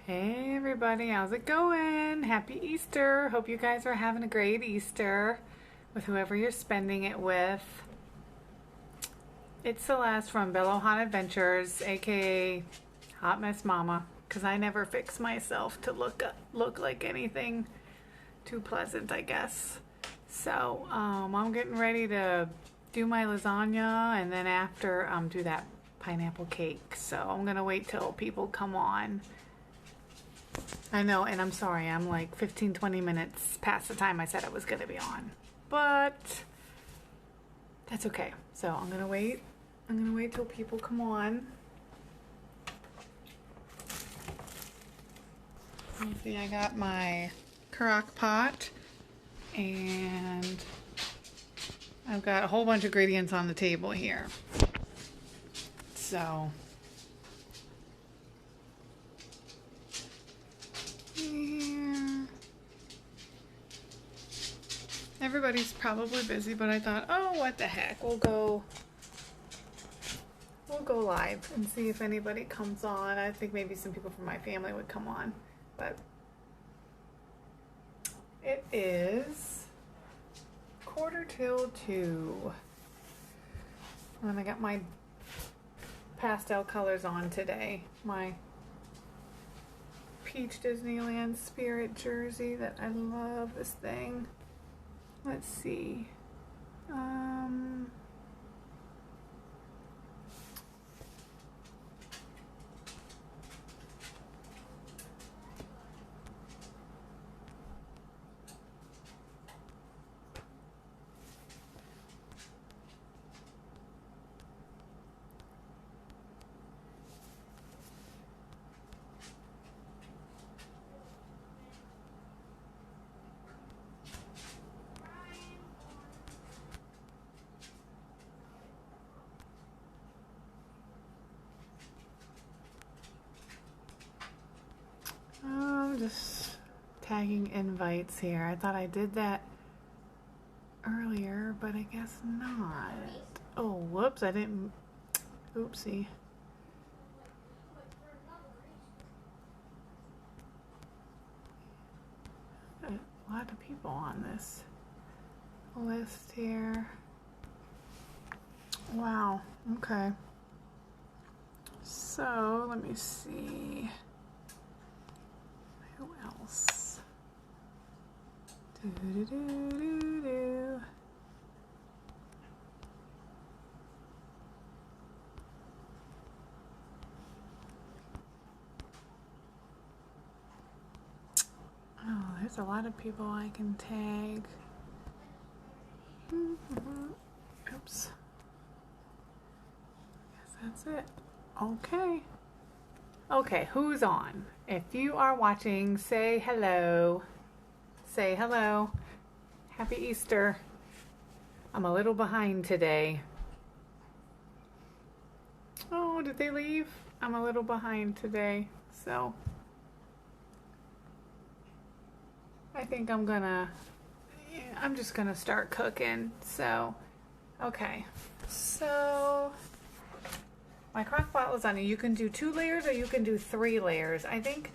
Hey everybody, how's it going? Happy Easter. Hope you guys are having a great Easter with whoever you're spending it with. It's Celeste from Bello Hot Adventures, aka Hot Mess Mama, because I never fix myself to look like anything too pleasant, I guess. So I'm getting ready to do my lasagna and then after do that pineapple cake. So I'm gonna wait till people come on. I know, and I'm sorry, I'm like 15-20 minutes past the time I said I was going to be on. But that's okay. So I'm going to wait. I'm going to wait till people come on. You see, I got my Crockpot, and I've got a whole bunch of ingredients on the table here. So everybody's probably busy, but I thought, oh, what the heck, we'll go live and see if anybody comes on. I think maybe some people from my family would come on, but it is 1:45. And I got my pastel colors on today. My Peach Disneyland Spirit jersey that I love this thing. Let's see. Just tagging invites here. I thought I did that earlier, but I guess not. Oh, whoops, I didn't. Oopsie. A lot of people on this list here. Wow, okay. So, let me see. Who else? Do. Oh, there's a lot of people I can tag. Oops. Guess that's it. Okay. Okay, who's on? If you are watching, say hello. Say hello. Happy Easter. I'm a little behind today. Oh, did they leave? I'm a little behind today, so I think I'm just gonna start cooking. So, okay. So my Crockpot lasagna, you can do 2 layers or you can do 3 layers. I think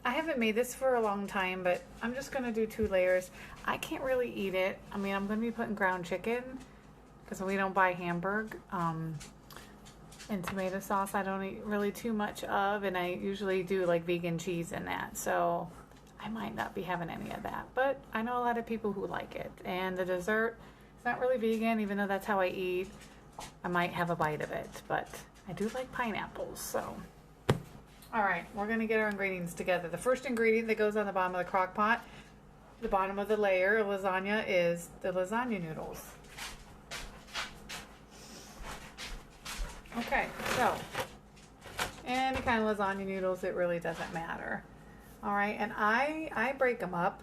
I haven't made this for a long time, but I'm just gonna do 2 layers. I can't really eat it. I mean, I'm gonna be putting ground chicken because we don't buy Hamburg. And tomato sauce I don't eat really too much of, and I usually do like vegan cheese in that. So I might not be having any of that, but I know a lot of people who like it. And the dessert, it's not really vegan, even though that's how I eat. I might have a bite of it, but I do like pineapples, so. All right, we're gonna get our ingredients together. The first ingredient that goes on the bottom of the crock pot, the bottom of the layer of lasagna, is the lasagna noodles. Okay, so any kind of lasagna noodles, it really doesn't matter. All right, and I break them up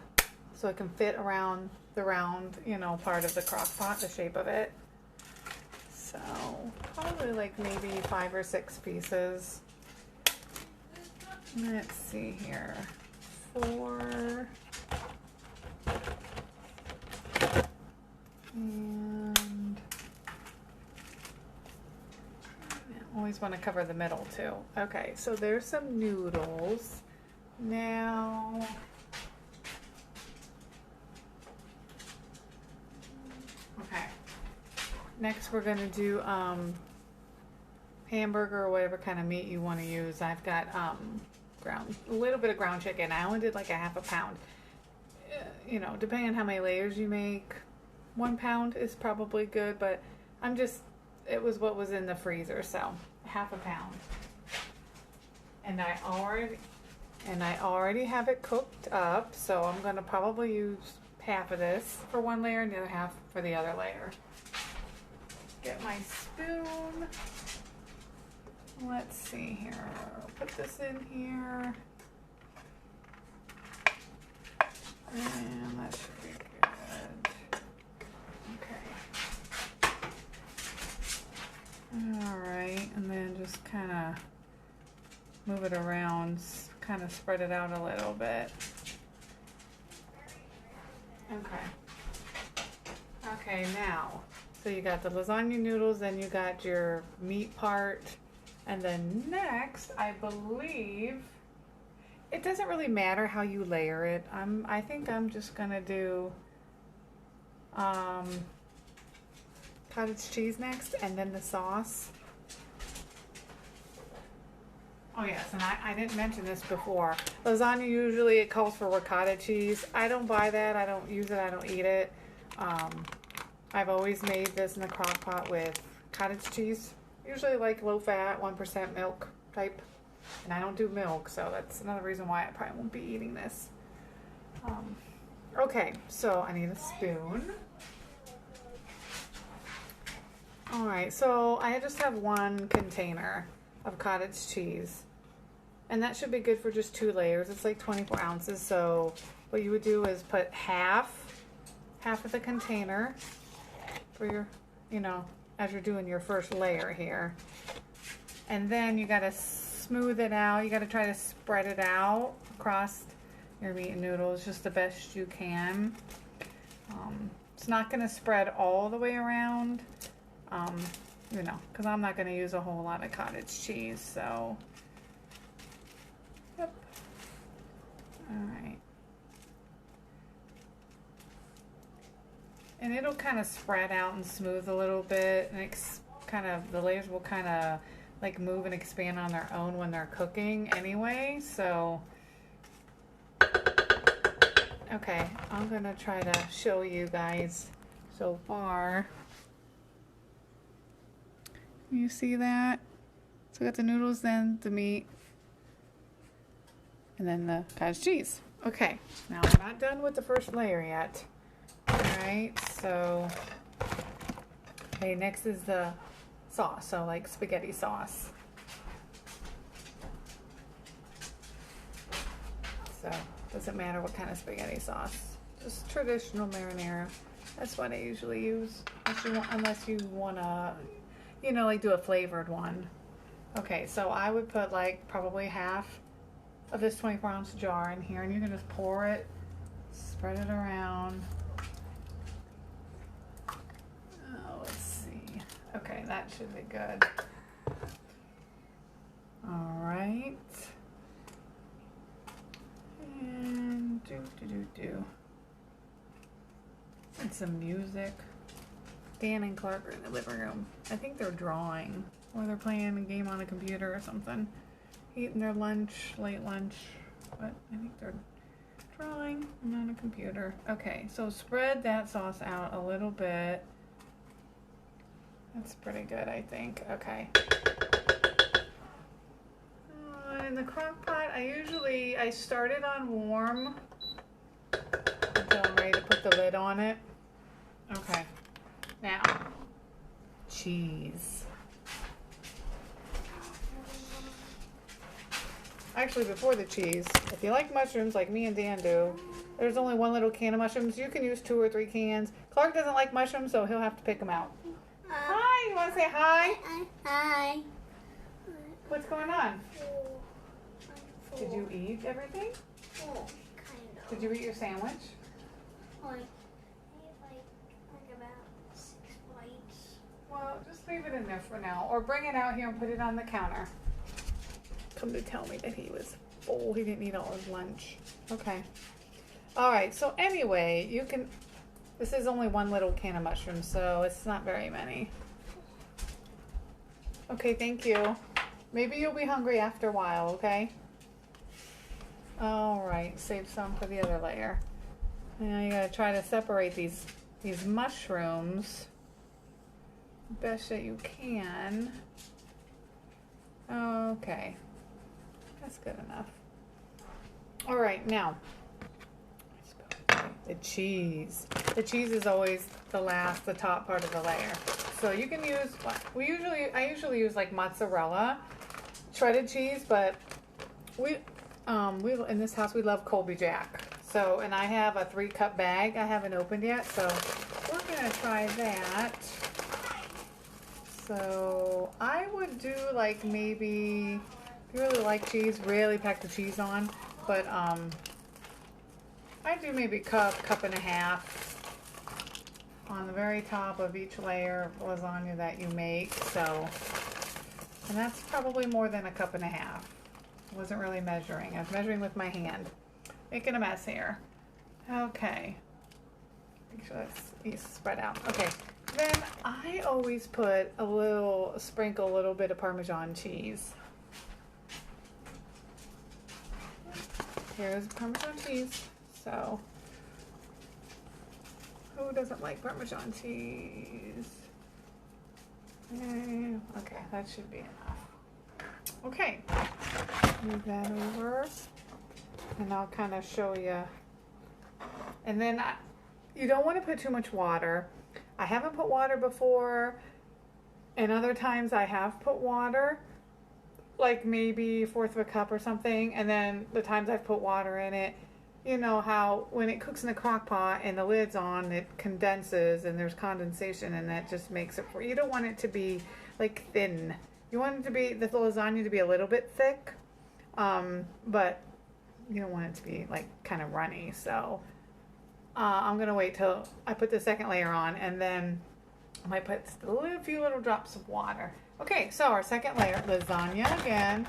so it can fit around the round, part of the crock pot, the shape of it. So probably like maybe 5 or 6 pieces. Let's see here. 4. And I always want to cover the middle too. Okay, so there's some noodles. Now, okay. Next we're gonna do hamburger or whatever kind of meat you want to use. I've got a little bit of ground chicken. I only did like a half a pound. You know, depending on how many layers you make, 1 pound is probably good, but it was what was in the freezer, so half a pound. And I already have it cooked up, so I'm gonna probably use half of this for one layer and the other half for the other layer. Get my spoon. Let's see here. Put this in here. And that should be good. Okay. Alright, and then just kind of move it around, kind of spread it out a little bit. Okay. Okay, now, so you got the lasagna noodles, then you got your meat part, and then next, I believe, it doesn't really matter how you layer it. I think I'm just gonna do cottage cheese next, and then the sauce. Oh yes, and I didn't mention this before. Lasagna usually it calls for ricotta cheese. I don't buy that. I don't use it. I don't eat it. I've always made this in the crock pot with cottage cheese. Usually like low fat, 1% milk type. And I don't do milk, so that's another reason why I probably won't be eating this. Okay, so I need a spoon. Alright, so I just have 1 container of cottage cheese. And that should be good for just 2 layers. It's like 24 ounces, so what you would do is put half of the container for your, you know, as you're doing your first layer here. And then you gotta smooth it out. You gotta try to spread it out across your meat and noodles just the best you can. It's not gonna spread all the way around, you know, because I'm not gonna use a whole lot of cottage cheese, so. Yep. Alright. And it'll kind of spread out and smooth a little bit, and it's kind of, the layers will kind of like move and expand on their own when they're cooking anyway, so. Okay, I'm gonna try to show you guys so far. You see that? So we got the noodles, then the meat, and then the cottage cheese. Okay, now we're not done with the first layer yet. Alright, so, okay, next is the sauce, so like spaghetti sauce. So, doesn't matter what kind of spaghetti sauce. Just traditional marinara. That's what I usually use, unless you want to, you know, like do a flavored one. Okay, so I would put like probably half of this 24-ounce jar in here, and you can just pour it, spread it around. Oh, let's see. Okay, that should be good. All right. And and some music. Dan and Clark are in the living room. I think they're drawing, or they're playing a game on a computer or something. Eating their lunch, late lunch, but I think they're drawing on a computer. Okay, so spread that sauce out a little bit. That's pretty good, I think. Okay. In the crock pot, I start it on warm until I'm ready to put the lid on it. Okay. Now, cheese. Actually, before the cheese, if you like mushrooms like me and Dan do, there's only 1 little can of mushrooms. You can use 2 or 3 cans. Clark doesn't like mushrooms, so he'll have to pick them out. Hi, you want to say hi? Hi. What's going on? Did you eat everything? Oh, kind of. Did you eat your sandwich? Like about 6 bites. Well, just leave it in there for now, or bring it out here and put it on the counter. come to tell me that he was full. He didn't eat all his lunch. Okay. All right. So anyway, you can. This is only one little can of mushrooms, so it's not very many. Okay. Thank you. Maybe you'll be hungry after a while. Okay. All right. Save some for the other layer. Now you gotta try to separate these mushrooms best that you can. Okay, that's good enough. All right, now the cheese. The cheese is always the top part of the layer. So you can use, I usually use like mozzarella, shredded cheese, but we in this house we love Colby Jack. So, and I have a 3-cup bag I haven't opened yet, so we're gonna try that. So I would do like maybe, if you really like cheese, really pack the cheese on, but I do maybe cup and a half on the very top of each layer of lasagna that you make. So, and that's probably more than a cup and a half. I wasn't really measuring. I was measuring with my hand. Making a mess here. Okay. Make sure that's spread out. Okay. Then I always put sprinkle a little bit of Parmesan cheese. Here's Parmesan cheese. So, who doesn't like Parmesan cheese? Okay, that should be enough. Okay. Move that over. And I'll kind of show you. And then you don't want to put too much water. I haven't put water before, and other times I have put water, like maybe a fourth of a cup or something. And then the times I've put water in it, you know how when it cooks in the crock pot and the lid's on, it condenses and there's condensation, and that just makes it, you don't want it to be like thin. You want it to be, the lasagna to be a little bit thick, but you don't want it to be like kind of runny. So I'm gonna wait till I put the second layer on, and then I might put a few little drops of water. Okay, so our second layer, lasagna again.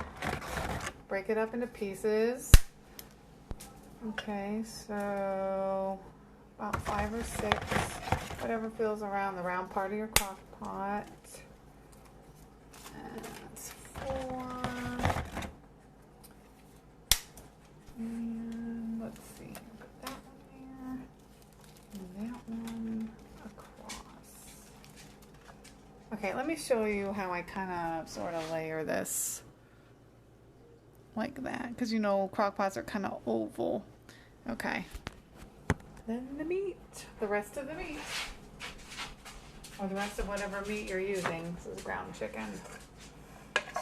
Break it up into pieces. Okay, so about 5 or 6, whatever feels around the round part of your crock pot. And that's 4. And let's see, put that one there, and that one across. Okay, let me show you how I kind of sort of layer this like that, because you know crock pots are kind of oval. Okay, then the meat, the rest of the meat, or the rest of whatever meat you're using. This is ground chicken,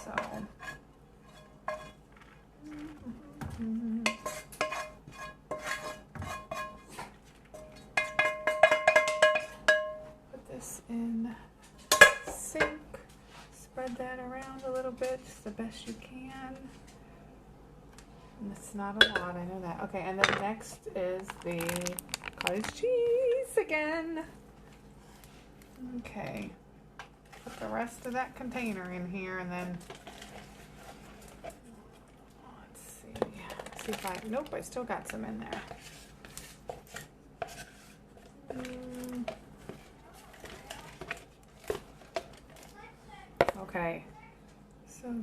so put this in sink, spread that around a little bit, just the best you can. And it's not a lot, I know that. Okay, and then next is the cottage cheese again. Okay, put the rest of that container in here, and then let's see if I, nope, I still got some in there. Okay, so,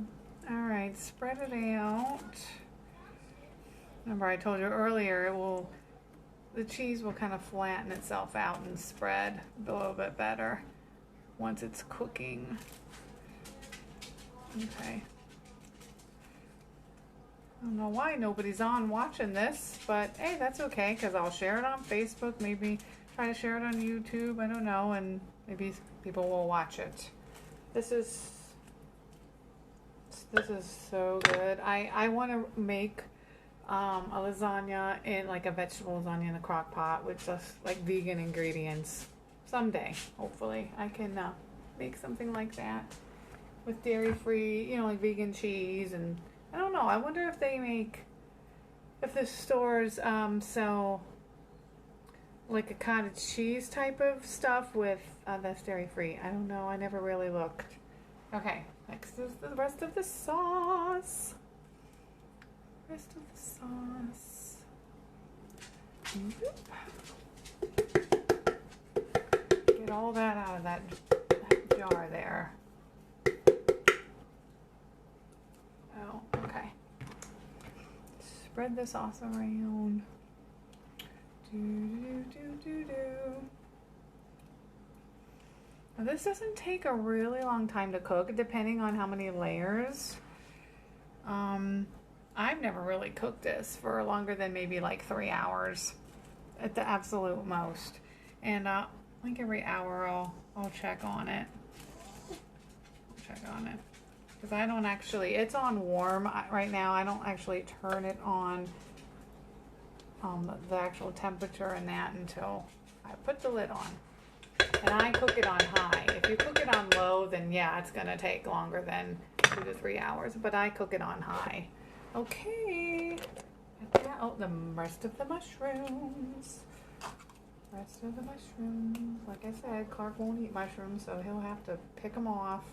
all right, spread it out. Remember I told you earlier, the cheese will kind of flatten itself out and spread a little bit better once it's cooking. Okay. I don't know why nobody's on watching this, but hey, that's okay, because I'll share it on Facebook, maybe try to share it on YouTube, I don't know, and maybe people will watch it. This is so good. I want to make a lasagna in like a vegetable lasagna in a crock pot with just like vegan ingredients someday. Hopefully I can make something like that with dairy-free, you know, like vegan cheese. And I don't know, I wonder if if the stores sell like a cottage cheese type of stuff with that's dairy-free. I don't know, I never really looked. Okay, next is the rest of the sauce. Get all that out of that jar there. Oh, okay. Spread the sauce around. Now this doesn't take a really long time to cook, depending on how many layers. I've never really cooked this for longer than maybe like 3 hours at the absolute most. And like every hour I'll check on it. Because I don't actually, it's on warm right now. I don't actually turn it on the actual temperature and that until I put the lid on. And I cook it on high. If you cook it on low, then yeah, it's gonna take longer than 2 to 3 hours, but I cook it on high. Okay, oh, the rest of the mushrooms. Like I said, Clark won't eat mushrooms, so he'll have to pick them off.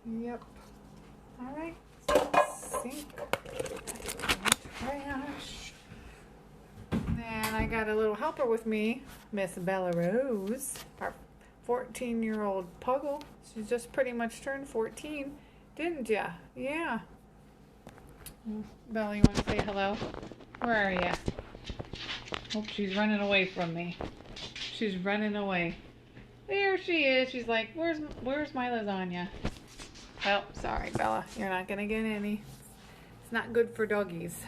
Yep. All right, sink. Trash. And I got a little helper with me, Miss Bella Rose, our 14-year-old puggle. She just pretty much turned 14, didn't ya? Yeah. Bella, you want to say hello? Where are ya? Oh, she's running away from me. She's running away. There she is. She's like, where's my lasagna? Oh, sorry, Bella. You're not gonna get any. It's not good for doggies.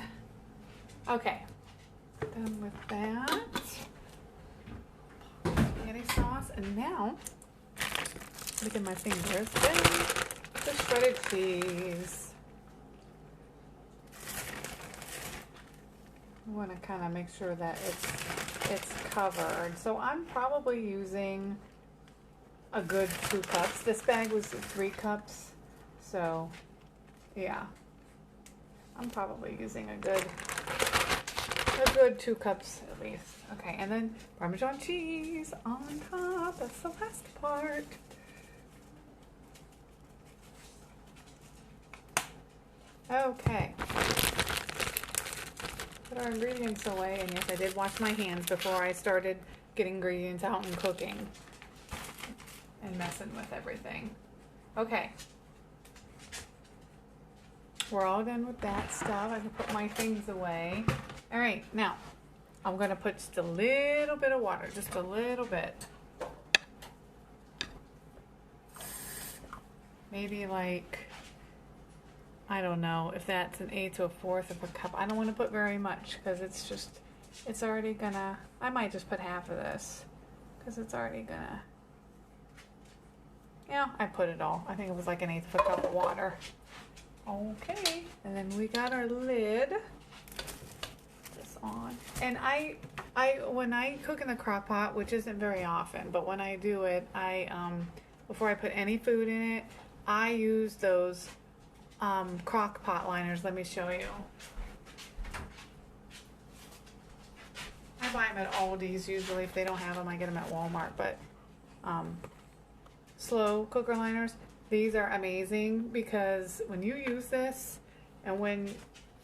Okay. Done with that. Spaghetti sauce. And now, look at my fingers. Then the shredded cheese. I want to kind of make sure that it's covered. So I'm probably using a good 2 cups. This bag was 3 cups. So, yeah. I'm probably using a good 2 cups at least. Okay, and then Parmesan cheese on top. That's the last part. Okay. Put our ingredients away, and yes, I did wash my hands before I started getting ingredients out and cooking and messing with everything. Okay. We're all done with that stuff. I can put my things away. All right, now I'm gonna put just a little bit of water, just a little bit. Maybe like, I don't know if that's an 1/8 to a 1/4 of a cup. I don't want to put very much because it's already gonna, I might just put half of this because it's already gonna, yeah, I put it all. I think it was like an 1/8 of a cup of water. Okay, and then we got our lid. This on, and I when I cook in the crock pot, which isn't very often, but when I do it, before I put any food in it, I use those Crockpot liners. Let me show you. I buy them at Aldi's usually. If they don't have them, I get them at Walmart. But slow cooker liners, these are amazing because when you use this, and when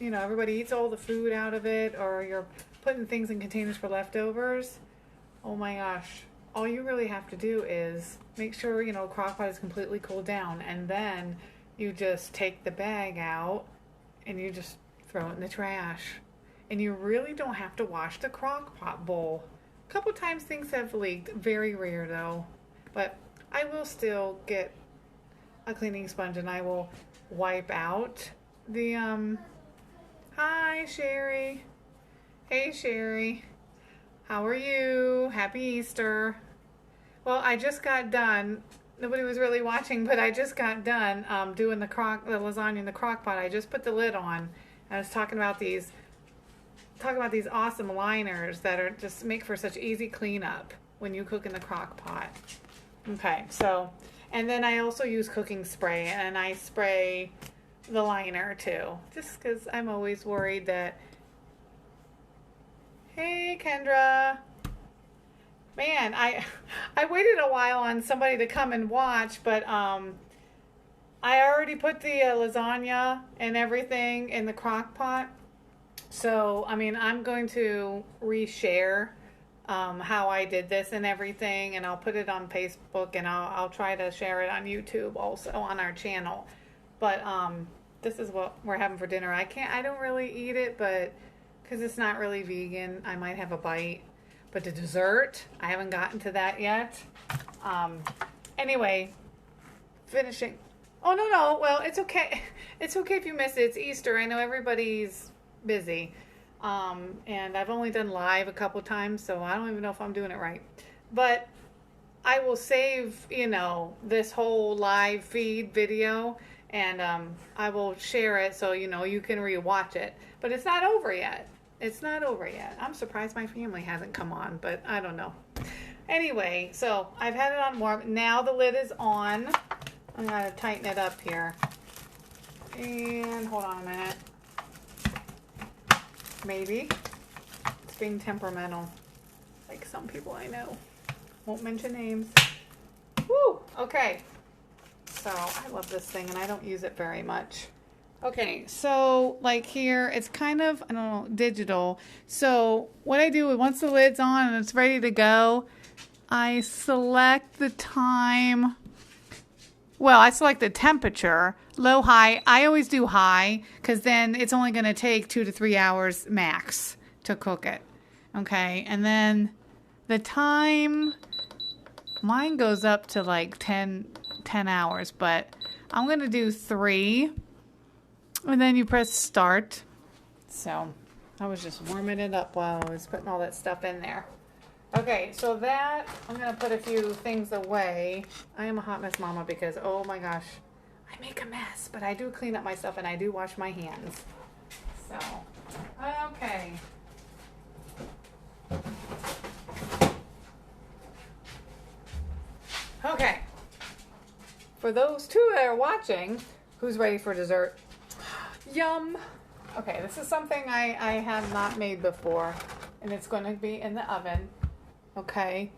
everybody eats all the food out of it, or you're putting things in containers for leftovers, oh my gosh, all you really have to do is make sure Crockpot is completely cooled down, and then you just take the bag out and you just throw it in the trash. And you really don't have to wash the Crockpot bowl. A couple times things have leaked, very rare though. But I will still get a cleaning sponge and I will wipe out the, hi Sherry. Hey Sherry. How are you? Happy Easter. Well, I just got done. Nobody was really watching, but I just got done doing the lasagna in the crock pot. I just put the lid on. I was talking about these awesome liners that are just make for such easy cleanup when you cook in the crock pot. Okay, so, and then I also use cooking spray, and I spray the liner too, just because I'm always worried that, hey Kendra. Man, I waited a while on somebody to come and watch, but I already put the lasagna and everything in the crock pot, So, I mean, I'm going to reshare how I did this and everything, and I'll put it on Facebook, and I'll try to share it on YouTube also on our channel. But this is what we're having for dinner. I don't really eat it, but because it's not really vegan, I might have a bite. But the dessert, I haven't gotten to that yet. Anyway, finishing. Oh, no. Well, it's okay. It's okay if you miss it. It's Easter. I know everybody's busy. And I've only done live a couple times, so I don't even know if I'm doing it right. But I will save, this whole live feed video, and I will share it so, you can rewatch it. But it's not over yet. It's not over yet. I'm surprised my family hasn't come on, but I don't know. Anyway, so I've had it on warm. Now the lid is on. I'm going to tighten it up here. And hold on a minute. Maybe. It's being temperamental. Like some people I know. Won't mention names. Woo! Okay. So I love this thing and I don't use it very much. Okay, so like here, it's kind of, I don't know, digital. So what I do is once the lid's on and it's ready to go, I select the time. Well, I select the temperature, low, high. I always do high because then it's only going to take 2 to 3 hours max to cook it. Okay, and then the time, mine goes up to like 10 hours, but I'm going to do 3. And then you press start. So I was just warming it up while I was putting all that stuff in there. Okay, so that, I'm going to put a few things away. I am a hot mess mama because, oh my gosh, I make a mess. But I do clean up my stuff and I do wash my hands. So, okay. Okay. For those two that are watching, who's ready for dessert? Yum. Okay, this is something I have not made before, and it's going to be in the oven. Okay.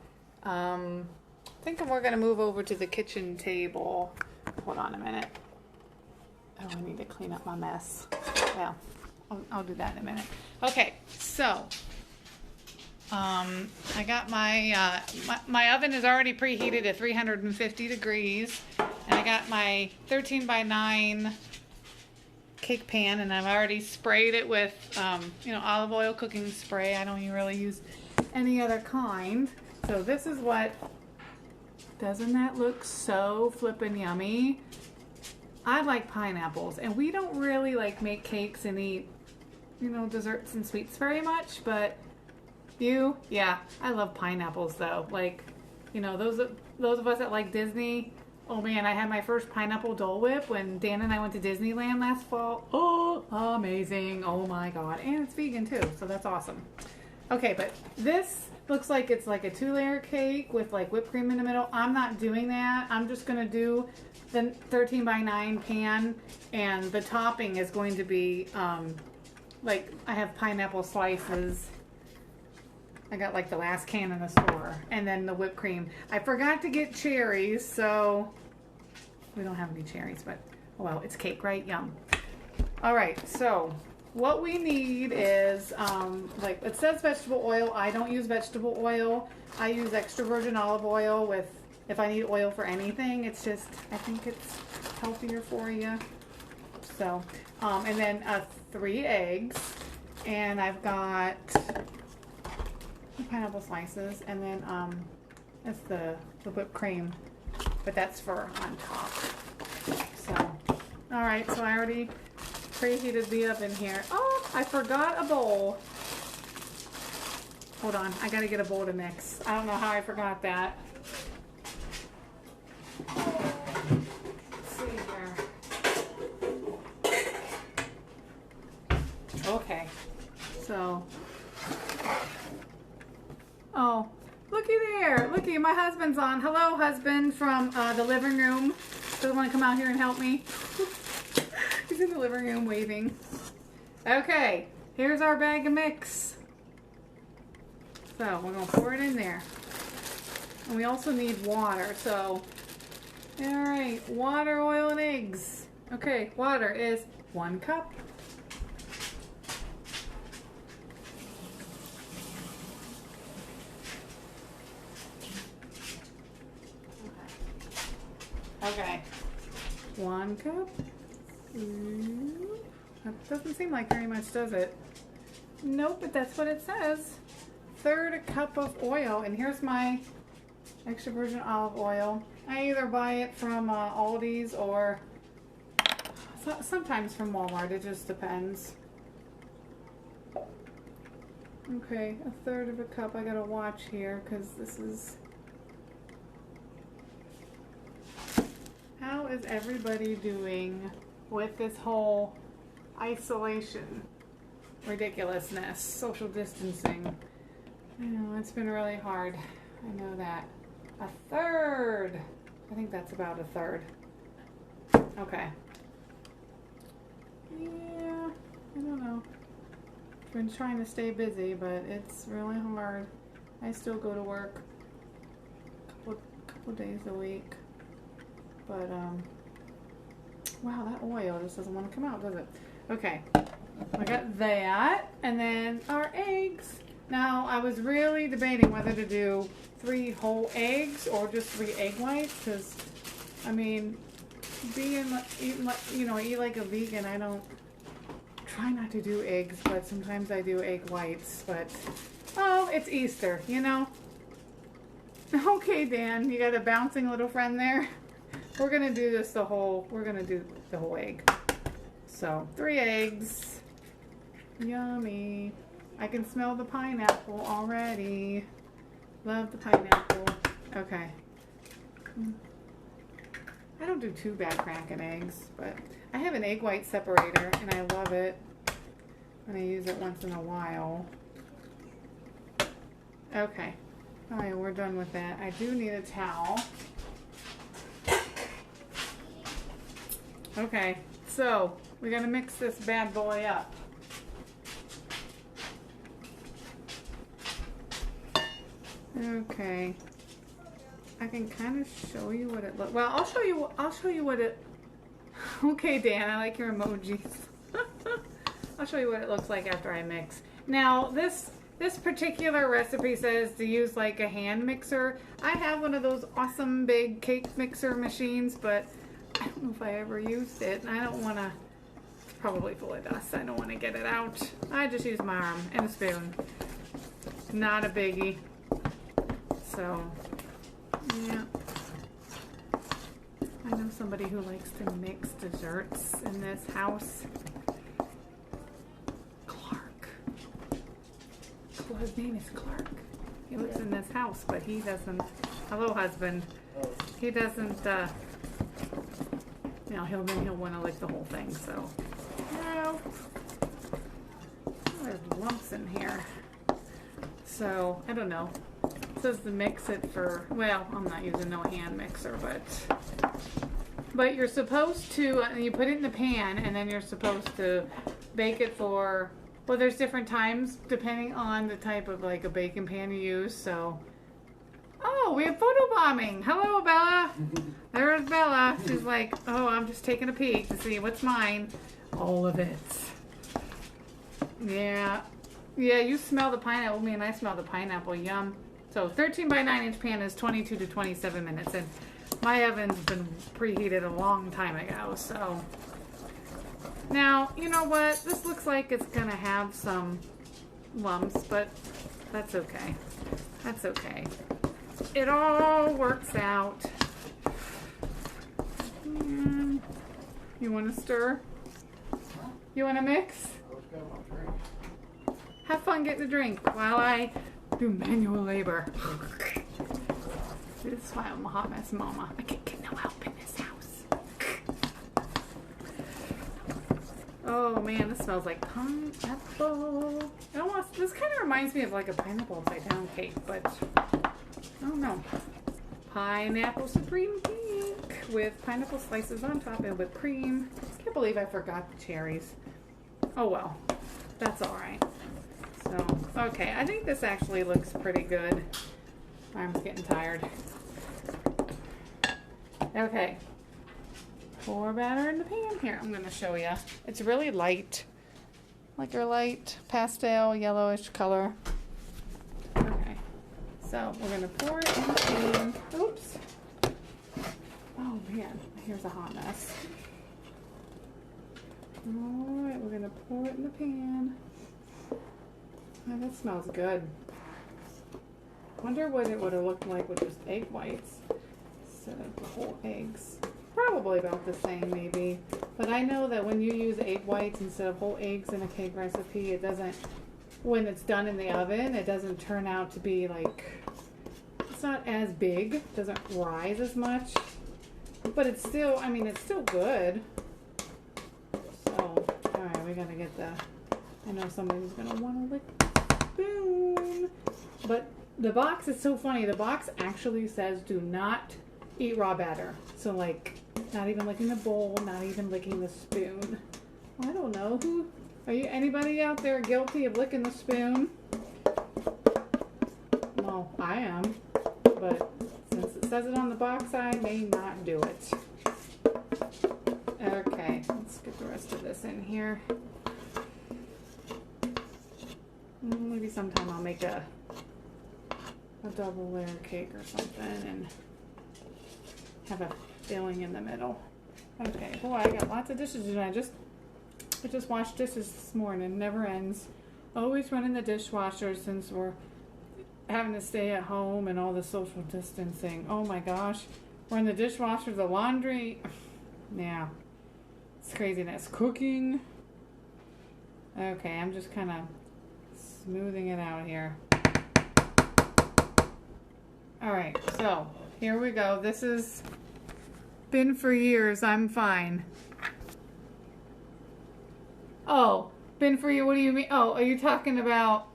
Thinking we're going to move over to the kitchen table. Hold on a minute. Oh, I need to clean up my mess. Well, I'll do that in a minute. Okay, so I got my oven is already preheated at 350 degrees, and I got my 13 by 9 cake pan, and I've already sprayed it with olive oil cooking spray. I don't even really use any other kind. So this is what, doesn't that look so flippin' yummy? I like pineapples, and we don't really like make cakes and eat desserts and sweets very much, but yeah, I love pineapples though. Like, those of us that like Disney. Oh man, I had my first pineapple Dole Whip when Dan and I went to Disneyland last fall. Oh, amazing. Oh my god. And it's vegan too, so that's awesome. Okay, but this looks like it's like a 2-layer cake with like whipped cream in the middle. I'm not doing that. I'm just going to do the 13 by 9 pan, and the topping is going to be like I have pineapple slices. I got like the last can in the store, and then the whipped cream. I forgot to get cherries, so we don't have any cherries, but well, it's cake, right? Yum. All right, so what we need is like it says vegetable oil. I don't use vegetable oil. I use extra virgin olive oil with, if I need oil for anything, it's just, I think it's healthier for you. So, and then 3 eggs, and I've got pineapple slices, and then that's the whipped cream, but that's for on top. So, all right, so I already preheated the oven here. Oh, I forgot a bowl. Hold on, I gotta get a bowl to mix. I don't know how I forgot that. Let's see here. Okay, so. Oh, looky there. Looky, my husband's on. Hello, husband, from the living room. Doesn't want to come out here and help me. He's in the living room waving. Okay, here's our bag of mix. So we're going to pour it in there. And we also need water. So, all right, water, oil, and eggs. Okay, water is 1 cup. Okay. 1 cup. Ooh. That doesn't seem like very much, does it? Nope, but that's what it says. 1/3 cup of oil, and here's my extra virgin olive oil. I either buy it from Aldi's or sometimes from Walmart. It just depends. Okay, 1/3 of a cup. I gotta watch here because this is. How is everybody doing with this whole isolation ridiculousness, social distancing? I know it's been really hard. I know that. 1/3. I think that's about 1/3. Okay. Yeah, I don't know. Been trying to stay busy, but it's really hard. I still go to work a couple days a week. But, wow, that oil just doesn't want to come out, does it? Okay, I got that, and then our eggs. Now, I was really debating whether to do 3 whole eggs or just 3 egg whites, because, I mean, eat like a vegan, I don't try not to do eggs, but sometimes I do egg whites, but, oh, it's Easter, you know? Okay, Dan, you got a bouncing little friend there? We're gonna do we're gonna do the whole egg. So, 3 eggs. Yummy. I can smell the pineapple already. Love the pineapple. Okay. I don't do too bad cracking eggs, but I have an egg white separator and I love it. And I use it once in a while. Okay. Alright, we're done with that. I do need a towel. Okay, so we're gonna mix this bad boy up. Okay, I can kind of show you what it looks. Well, I'll show you what it. Okay, Dan, I like your emojis. I'll show you what it looks like after I mix. Now, this particular recipe says to use like a hand mixer. I have one of those awesome big cake mixer machines, but I don't know if I ever used it, and I don't want to. It's probably full of dust. I don't want to get it out. I just use my arm and a spoon. Not a biggie. So, yeah. I know somebody who likes to mix desserts in this house. Clark. Well, his name is Clark. He lives in this house, but he doesn't. Hello, husband. He doesn't. You know, he'll want to lick the whole thing. So, no. There's lumps in here. So, I don't know. It says to mix it for, well, I'm not using no hand mixer, but you're supposed to, you put it in the pan, and then you're supposed to bake it for, well, there's different times depending on the type of, like, a baking pan you use, so. Oh, we have photo bombing. Hello, Bella. There's Bella. She's like, oh, I'm just taking a peek to see what's mine. All of it. Yeah. Yeah, you smell the pineapple. Me and I smell the pineapple. Yum. So 13 by 9 inch pan is 22 to 27 minutes. And my oven's been preheated a long time ago. So now, you know what? This looks like it's going to have some lumps, but that's okay. That's okay. It all works out. You want to stir? You want to mix? Have fun getting a drink while I do manual labor. This is why I'm a hot mess mama. I can't get no help in this house. Oh man, this smells like pineapple. This kind of reminds me of like a pineapple upside down cake, but I don't know. Pineapple supreme cake with pineapple slices on top and whipped cream. Can't believe I forgot the cherries. Oh well, that's all right. So, okay, I think this actually looks pretty good. My arm's getting tired. Okay, pour batter in the pan. Here, I'm going to show you. It's really light, like your light pastel yellowish color. Okay, so we're going to pour it in the pan. Oops. Oh man, here's a hot mess. Alright, we're gonna pour it in the pan. Oh, that smells good. Wonder what it would have looked like with just egg whites instead of the whole eggs. Probably about the same maybe. But I know that when you use egg whites instead of whole eggs in a cake recipe, it doesn't, when it's done in the oven, it doesn't turn out to be like, it's not as big, it doesn't rise as much. But it's still, I mean, it's still good. So, alright, we gotta get the, I know somebody's gonna want to lick the spoon. But the box is so funny. The box actually says do not eat raw batter. So like, not even licking the bowl, not even licking the spoon. I don't know. Who, are you, anybody out there guilty of licking the spoon? Well, I am. But since it says it on the box, I may not do it. Okay, let's get the rest of this in here. Maybe sometime I'll make a double layer cake or something and have a filling in the middle. Okay, boy, I got lots of dishes and I just washed dishes this morning. Never ends. Always running the dishwasher since we're having to stay at home and all the social distancing. Oh my gosh. We're in the dishwasher, the laundry. Yeah. It's craziness. Cooking. Okay, I'm just kind of smoothing it out here. Alright, so here we go. This has been for years. I'm fine. Oh, been for you. What do you mean? Oh, are you talking about...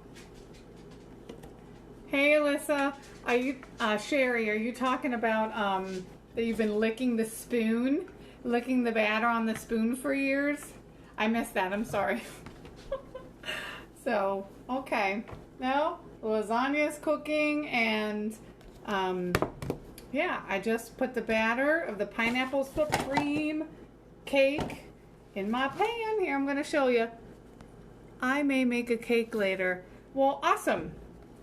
Hey, Alyssa. Are you, Sherry, are you talking about that you've been licking the spoon? Licking the batter on the spoon for years? I missed that. I'm sorry. So, okay. No, lasagna is cooking and... yeah, I just put the batter of the pineapple supreme cake in my pan. Here, I'm going to show you. I may make a cake later. Well, awesome.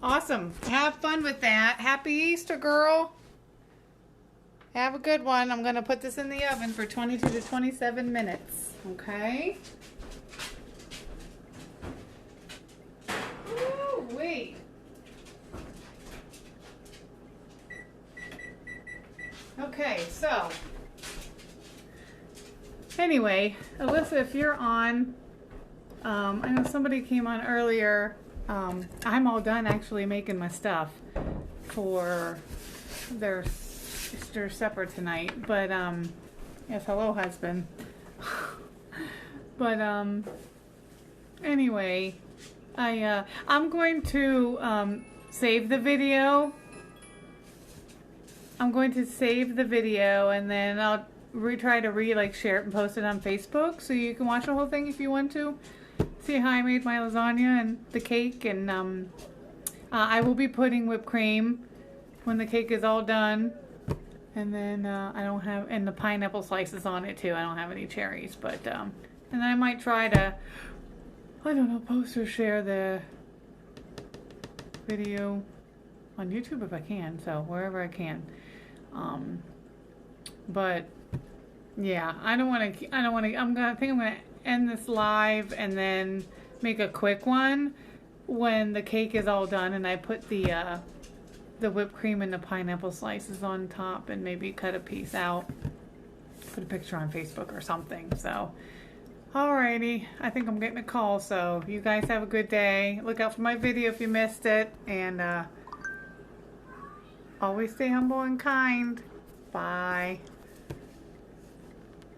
Awesome. Have fun with that. Happy Easter, girl. Have a good one. I'm going to put this in the oven for 22 to 27 minutes. Okay? Ooh, wait. Okay, so anyway, Alyssa, if you're on, I know somebody came on earlier. I'm all done actually making my stuff for their Easter supper tonight. But yes, hello, husband. But anyway, I'm going to save the video. I'm going to save the video and then I'll try to share it and post it on Facebook so you can watch the whole thing if you want to. See how I made my lasagna and the cake, and I will be putting whipped cream when the cake is all done. And then I don't have, and the pineapple slices on it too. I don't have any cherries, but and then I might try to, I don't know, post or share the video on YouTube if I can, so wherever I can. But yeah, I think I'm gonna end this live and then make a quick one when the cake is all done and I put the whipped cream and the pineapple slices on top and maybe cut a piece out, put a picture on Facebook or something. So alrighty, I think I'm getting a call, so you guys have a good day. Look out for my video if you missed it, and always stay humble and kind. Bye.